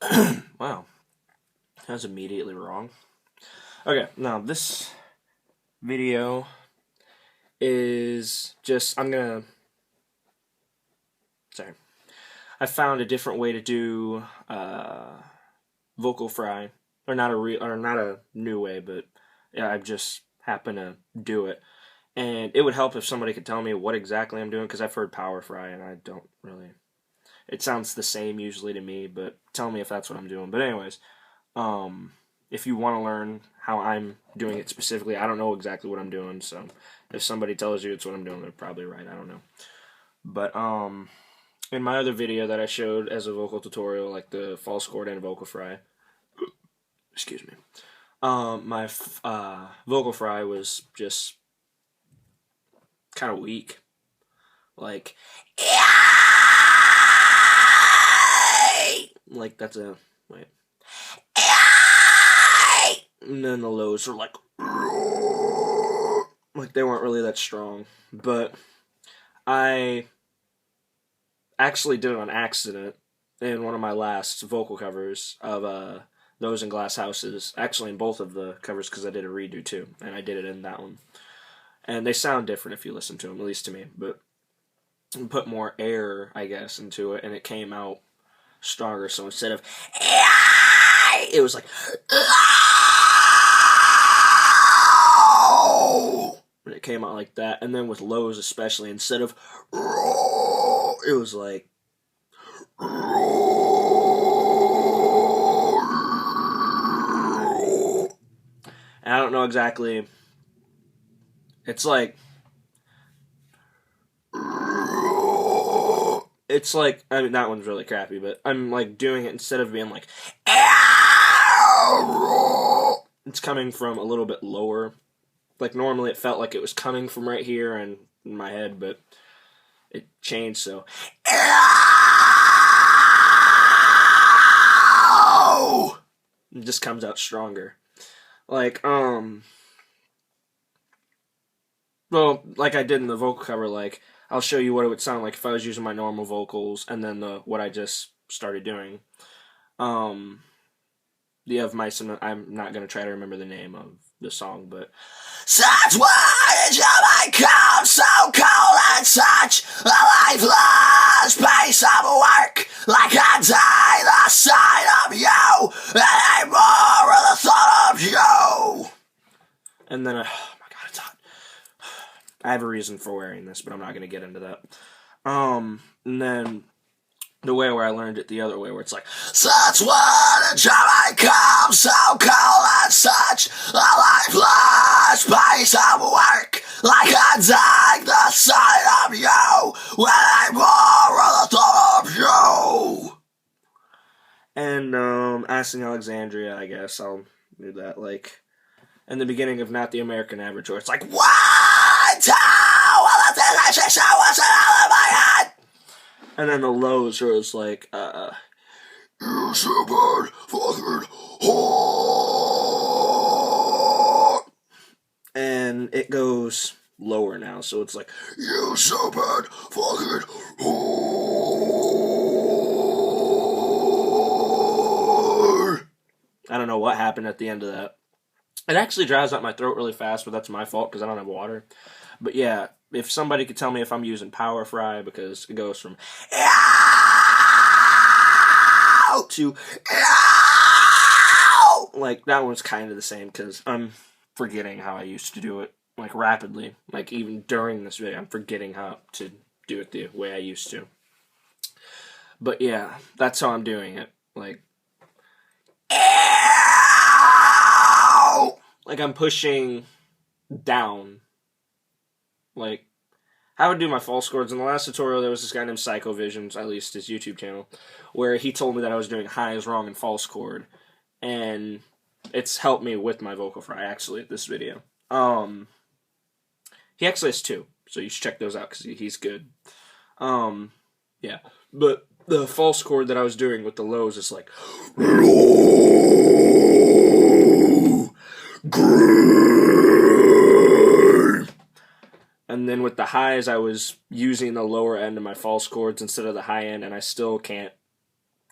Wow, that was immediately wrong. Okay, now this video is just sorry. I found a different way to do vocal fry, or not a new way, but yeah, I just happen to do it, and it would help if somebody could tell me what exactly I'm doing because I've heard power fry and I don't really. It sounds the same usually to me, but tell me if that's what I'm doing. But anyways, um, if you want to learn how I'm doing it specifically, I don't know exactly what I'm doing, so if somebody tells you it's what I'm doing, they're probably right. I don't know. But in my other video that I showed as a vocal tutorial, like the false chord and vocal fry, excuse me, my vocal fry was just kind of weak. Like, that's a wait. And then the lows are like they weren't really that strong. But I actually did it on accident in one of my last vocal covers of Those in Glass Houses. Actually, in both of the covers because I did a redo too, and I did it in that one. And they sound different if you listen to them, at least to me. But put more air, I guess, into it, and it came out stronger. So instead of it was like and it came out like that. And then with lows, especially, instead of it was like and I don't know exactly. It's like I mean that one's really crappy, but I'm like doing it instead of being like it's coming from a little bit lower. Like normally it felt like it was coming from right here and in my head, but it changed so it just comes out stronger. Like well, like I did in the vocal cover, like I'll show you what it would sound like if I was using my normal vocals and then what I just started doing. Um the of mice and I'm not gonna try to remember the name of the song, but such why did you become so cold and such a lifeless piece of work, like I die the sight of you and I'm more of the thought of you. And then, oh my god, it's hot. I have a reason for wearing this, but I'm not gonna get into that. And then the way where I learned it the other way, where it's like, such what a job I come, so cold and such a lifeless piece of work, like I dig the sight of you when I'm more of the thought of you. And Asking Alexandria, I guess I'll do that, like in the beginning of Not the American Average, where it's like, one, two, all the things I say, so what's it all in my head? And then the lows where it's like, you stupid fucking whore. And it goes lower now, so it's like, you stupid fucking whore. I don't know what happened at the end of that. It actually dries out my throat really fast, but that's my fault because I don't have water. But yeah, if somebody could tell me if I'm using power fry, because it goes from to like that one's kind of the same because I'm forgetting how I used to do it like rapidly. Like even during this video, I'm forgetting how to do it the way I used to. But yeah, that's how I'm doing it. Like I'm pushing down. Like how I would do my false chords. In the last tutorial, there was this guy named Psychovisions, at least his YouTube channel, where he told me that I was doing highs wrong and false chord, and it's helped me with my vocal fry actually. This video, he actually has two, so you should check those out because he's good. Yeah, but the false chord that I was doing with the lows is like and then with the highs, I was using the lower end of my false chords instead of the high end, and I still can't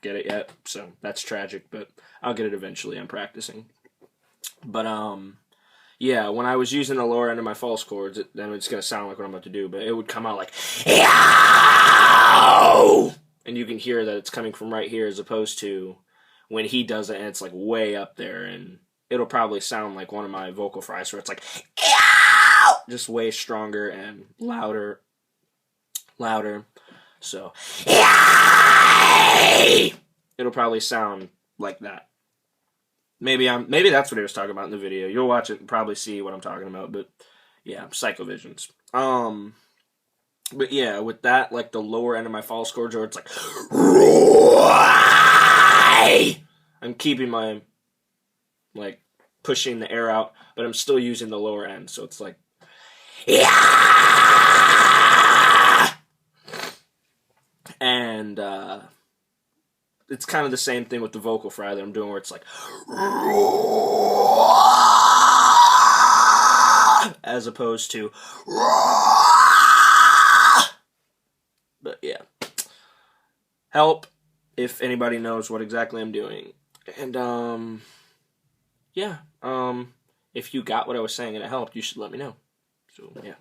get it yet, so that's tragic, but I'll get it eventually. I'm practicing. But yeah, when I was using the lower end of my false chords, then it's gonna sound like what I'm about to do, but it would come out like yow! And you can hear that it's coming from right here, as opposed to when he does it and it's like way up there, and it'll probably sound like one of my vocal fries where it's like yow! Just way stronger and louder. So it'll probably sound like that. Maybe that's what he was talking about in the video. You'll watch it and probably see what I'm talking about, but yeah, Psychovisions. But yeah, with that, like the lower end of my false chords, or it's like I'm keeping my, like, pushing the air out, but I'm still using the lower end, so it's like and it's kind of the same thing with the vocal fry that I'm doing, where it's like as opposed to but yeah. Help if anybody knows what exactly I'm doing. And yeah. If you got what I was saying and it helped, you should let me know. So yeah.